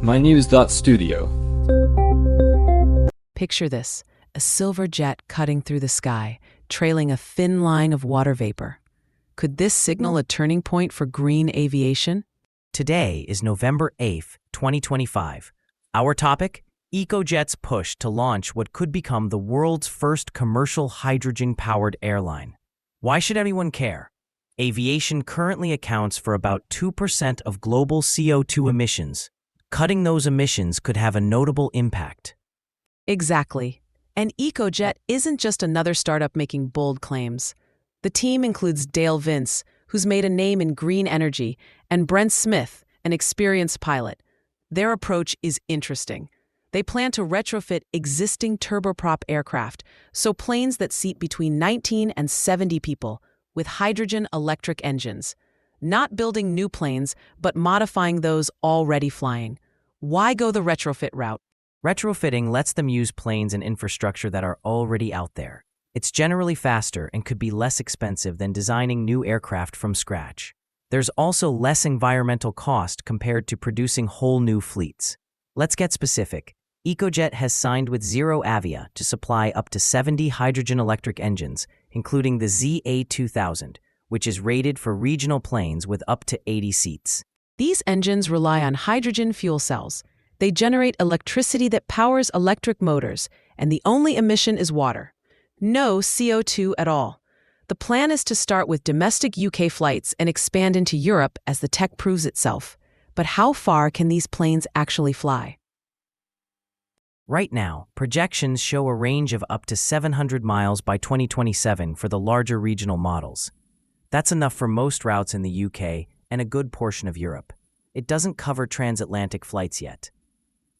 mynews.studio. Picture this, a silver jet cutting through the sky, trailing a thin line of water vapor. Could this signal a turning point for green aviation? Today is November 8th, 2025. Our topic? Ecojet's push to launch what could become the world's first commercial hydrogen-powered airline. Why should anyone care? Aviation currently accounts for about 2% of global CO2 emissions. Cutting those emissions could have a notable impact. Exactly. And Ecojet isn't just another startup making bold claims. The team includes Dale Vince, who's made a name in green energy, and Brent Smith, an experienced pilot. Their approach is interesting. They plan to retrofit existing turboprop aircraft, so planes that seat between 19 and 70 people, with hydrogen electric engines. Not building new planes, but modifying those already flying. Why go the retrofit route? Retrofitting lets them use planes and infrastructure that are already out there. It's generally faster and could be less expensive than designing new aircraft from scratch. There's also less environmental cost compared to producing whole new fleets. Let's get specific. Ecojet has signed with Zero Avia to supply up to 70 hydrogen electric engines, including the ZA2000, which is rated for regional planes with up to 80 seats. These engines rely on hydrogen fuel cells. They generate electricity that powers electric motors, and the only emission is water. No CO2 at all. The plan is to start with domestic UK flights and expand into Europe as the tech proves itself. But how far can these planes actually fly? Right now, projections show a range of up to 700 miles by 2027 for the larger regional models. That's enough for most routes in the UK and a good portion of Europe. It doesn't cover transatlantic flights yet.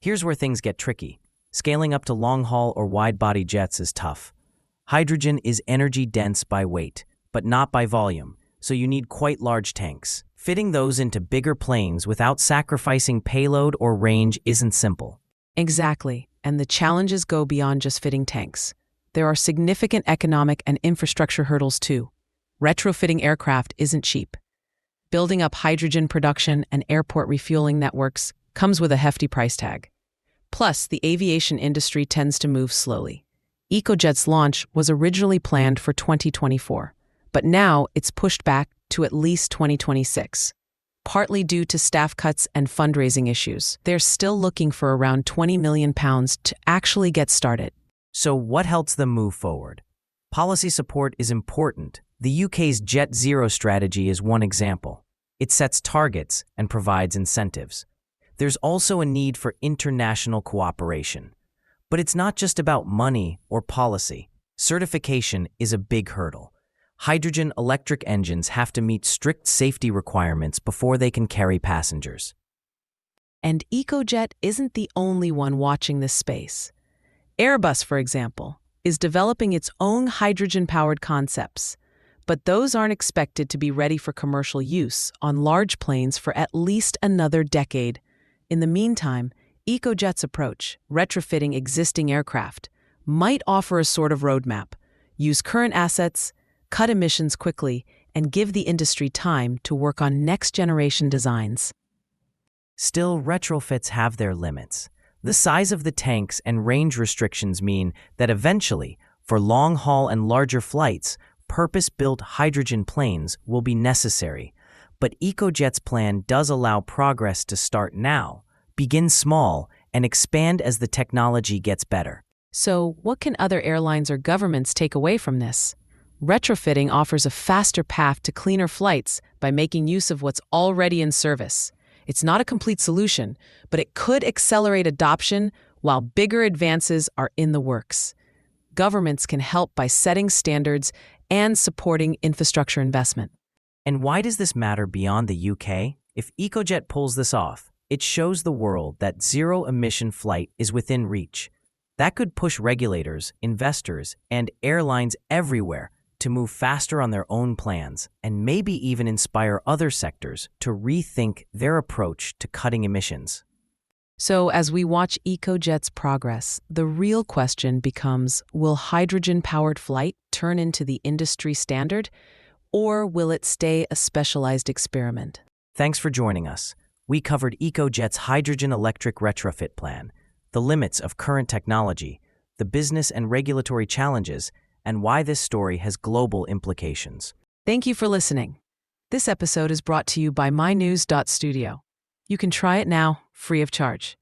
Here's where things get tricky. Scaling up to long-haul or wide-body jets is tough. Hydrogen is energy-dense by weight, but not by volume, so you need quite large tanks. Fitting those into bigger planes without sacrificing payload or range isn't simple. Exactly, and the challenges go beyond just fitting tanks. There are significant economic and infrastructure hurdles too. Retrofitting aircraft isn't cheap. Building up hydrogen production and airport refueling networks comes with a hefty price tag. Plus, the aviation industry tends to move slowly. Ecojet's launch was originally planned for 2024, but now it's pushed back to at least 2026. Partly due to staff cuts and fundraising issues, they're still looking for around £20 million to actually get started. So what helps them move forward? Policy support is important. The UK's Jet Zero strategy is one example. It sets targets and provides incentives. There's also a need for international cooperation. But it's not just about money or policy. Certification is a big hurdle. Hydrogen electric engines have to meet strict safety requirements before they can carry passengers. And Ecojet isn't the only one watching this space. Airbus, for example, is developing its own hydrogen-powered concepts. But those aren't expected to be ready for commercial use on large planes for at least another decade. In the meantime, Ecojet's approach, retrofitting existing aircraft, might offer a sort of roadmap: use current assets, cut emissions quickly, and give the industry time to work on next-generation designs. Still, retrofits have their limits. The size of the tanks and range restrictions mean that eventually, for long-haul and larger flights, purpose-built hydrogen planes will be necessary. But Ecojet's plan does allow progress to start now, begin small, and expand as the technology gets better. So, what can other airlines or governments take away from this? Retrofitting offers a faster path to cleaner flights by making use of what's already in service. It's not a complete solution, but it could accelerate adoption while bigger advances are in the works. Governments can help by setting standards and supporting infrastructure investment. And why does this matter beyond the UK? If Ecojet pulls this off, it shows the world that zero-emission flight is within reach. That could push regulators, investors, and airlines everywhere to move faster on their own plans, and maybe even inspire other sectors to rethink their approach to cutting emissions. So as we watch Ecojet's progress, the real question becomes, will hydrogen-powered flight turn into the industry standard, or will it stay a specialized experiment? Thanks for joining us. We covered Ecojet's hydrogen electric retrofit plan, the limits of current technology, the business and regulatory challenges, and why this story has global implications. Thank you for listening. This episode is brought to you by mynews.studio. You can try it now, free of charge.